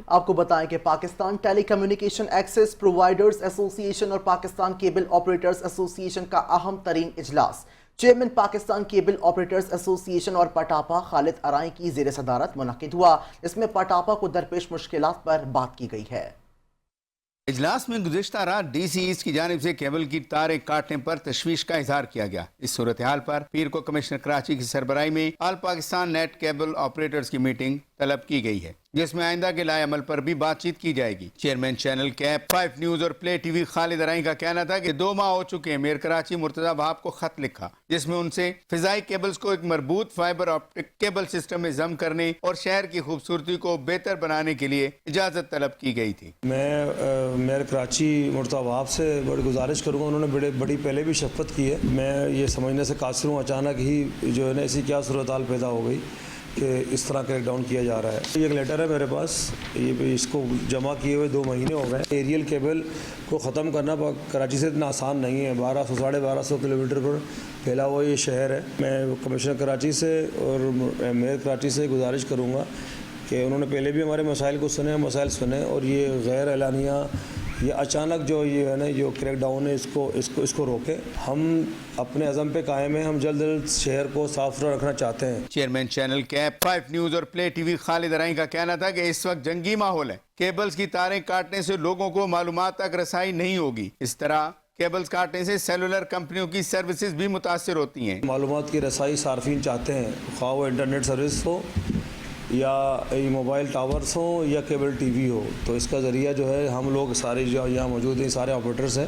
آپ کو بتائیں کہ پاکستان ٹیلی کمیونیکیشن ایکسس پرووائیڈرز ایسوسی ایشن اور پاکستان کیبل آپریٹرز ایسوسی ایشن کا اہم ترین اجلاس چیئرمین پاکستان کیبل آپریٹرز ایسوسی ایشن اور پٹاپا خالد ارائیں کی زیر صدارت منعقد ہوا۔ اس میں پٹاپا کو درپیش مشکلات پر بات کی گئی ہے۔ اجلاس میں گزشتہ رات ڈی سی ایس کی جانب سے کیبل کی تاریں کاٹنے پر تشویش کا اظہار کیا گیا۔ اس صورتحال پر پیر کو کمشنر کراچی کی سربراہی میں آل پاکستان نیٹ کیبل آپریٹرز کی میٹنگ طلب کی گئی ہے، جس میں آئندہ کے لائے عمل پر بھی بات چیت کی جائے گی۔ چیئرمین چینل کیپ 5 نیوز اور پلے ٹی وی خالد ارائیں کا کہنا تھا کہ 2 ماہ ہو چکے ہیں میئر کراچی مرتضی بہاب کو خط لکھا، جس میں ان سے فضائی کیبلز کو ایک مربوط فائبر آپٹک کیبل سسٹم میں ضم کرنے اور شہر کی خوبصورتی کو بہتر بنانے کے لیے اجازت طلب کی گئی تھی۔ میں میئر کراچی مرتضی بہاب سے بڑی گزارش کروں گا، انہوں نے بڑی پہلے بھی شفقت کی ہے، میں یہ سمجھنے سے قاصر ہوں اچانک ہی جو ہے نا ایسی کیا صورتحال پیدا ہو گئی کہ اس طرح کریک ڈاؤن کیا جا رہا ہے۔ یہ ایک لیٹر ہے میرے پاس، یہ اس کو جمع کیے ہوئے 2 مہینے ہو گئے۔ ایریل کیبل کو ختم کرنا کراچی سے اتنا آسان نہیں ہے، 1200-1250 کلومیٹر پر پھیلا ہوا یہ شہر ہے۔ میں کمشنر کراچی سے اور میئر کراچی سے گزارش کروں گا کہ انہوں نے پہلے بھی ہمارے مسائل کو مسائل سنے اور یہ غیر اعلانیہ یہ اچانک جو یہ ہے نا جو کریک ڈاؤن ہے اس کو روکیں۔ ہم اپنے عزم پہ قائم ہیں، ہم جلد شہر کو صاف ستھرا رکھنا چاہتے ہیں۔ چیئرمین چینل کیپ 5 نیوز اور پلے ٹی وی خالد ارائیں کا کہنا تھا کہ اس وقت جنگی ماحول ہے، کیبلز کی تاریں کاٹنے سے لوگوں کو معلومات تک رسائی نہیں ہوگی، اس طرح کیبلز کاٹنے سے سیلولر کمپنیوں کی سروسز بھی متاثر ہوتی ہیں۔ معلومات کی رسائی صارفین چاہتے ہیں، خواہ وہ انٹرنیٹ سروس ہو یا موبائل ٹاورز ہوں یا کیبل ٹی وی ہو، تو اس کا ذریعہ جو ہے ہم لوگ سارے جو یہاں موجود ہیں سارے آپریٹرز ہیں،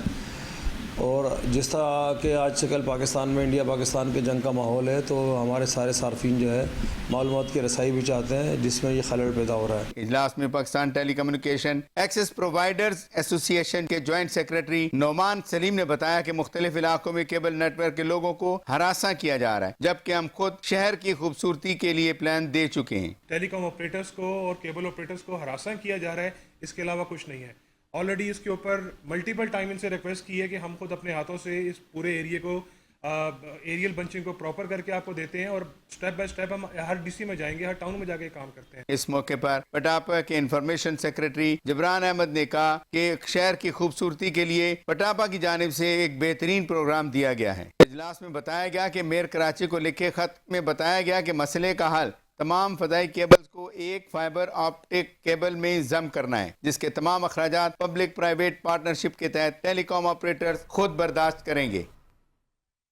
اور جس طرح کہ آج سے کل پاکستان میں انڈیا پاکستان کے جنگ کا ماحول ہے تو ہمارے سارے صارفین جو ہے معلومات کی رسائی بھی چاہتے ہیں، جس میں یہ خلل پیدا ہو رہا ہے۔ اجلاس میں پاکستان ٹیلی کمیونیکیشن ایکسس پرووائیڈرز ایسوسی ایشن کے جوائنٹ سیکریٹری نعمان سلیم نے بتایا کہ مختلف علاقوں میں کیبل نیٹ ورک کے لوگوں کو ہراساں کیا جا رہا ہے، جبکہ ہم خود شہر کی خوبصورتی کے لیے پلان دے چکے ہیں۔ ٹیلی کام آپریٹرز کو اور کیبل آپریٹرز کو ہراساں کیا جا رہا ہے، اس کے علاوہ کچھ نہیں ہے۔ آلریڈی اس کے اوپر ملٹیپل ٹائم ان سے ریکویسٹ کی ہے کہ ہم خود اپنے ہاتھوں سے اس پورے ایریے کو ایریل بنچنگ کو پراپر کر کے آپ کو دیتے ہیں، اور سٹیپ بائی سٹیپ ہم ہر ڈی سی میں جائیں گے، ہر ٹاؤن میں جا کے کام کرتے ہیں۔ اس موقع پر پٹاپا کے انفارمیشن سیکریٹری جبران احمد نے کہا کہ شہر کی خوبصورتی کے لیے پٹاپا کی جانب سے ایک بہترین پروگرام دیا گیا ہے۔ اجلاس میں بتایا گیا کہ میئر کراچی کو لکھے خط میں بتایا گیا کہ مسئلے کا حل تمام فضائی کیبلز کو ایک فائبر آپٹک کیبل میں ضم کرنا ہے، جس کے تمام اخراجات پبلک پرائیویٹ پارٹنرشپ کے تحت ٹیلی کام آپریٹرز خود برداشت کریں گے۔